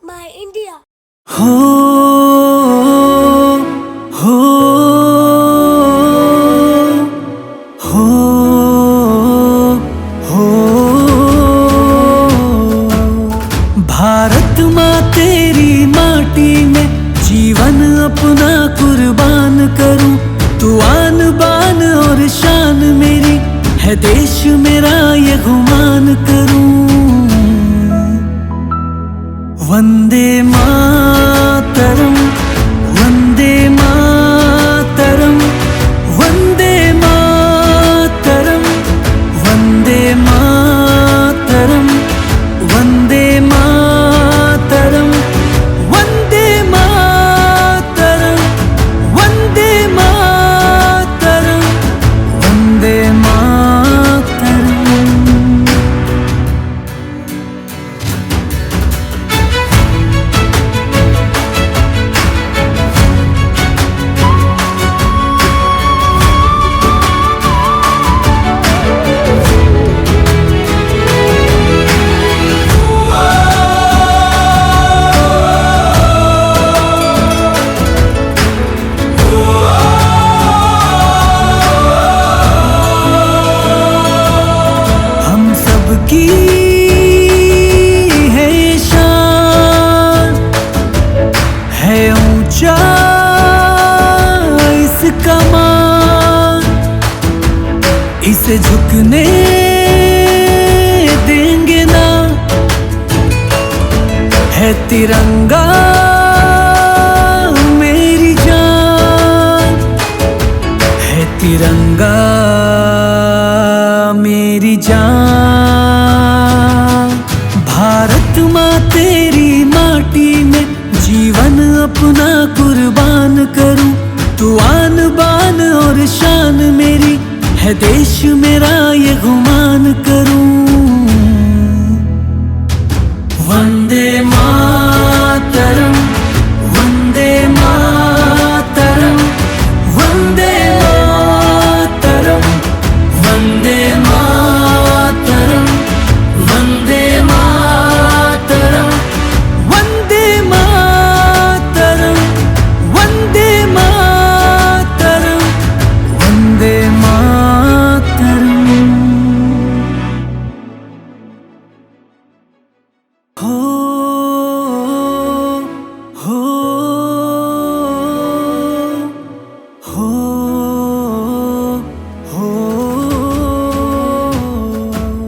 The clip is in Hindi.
my India. हो हो हो हो भारत माँ तेरी माटी में जीवन अपना कुर्बान करूं। तू आन बान और शान मेरी है, देश मेरा ये गुमान करूं। वंदे मातरम वंदे मातरम वंदे मातरम वंदे मातरम वंदे मातरम वंदे मातरम वंदे मातरम वंदे मातरम। की है शान, है ऊंचा इसका मान, इसे झुकने देंगे ना। है तिरंगा मेरी जान, है तिरंगा मेरी जान। भारत माँ तेरी माटी में जीवन अपना कुर्बान करूं। तू आन बान और शान मेरी है, देश मेरा ये गुमान करूं।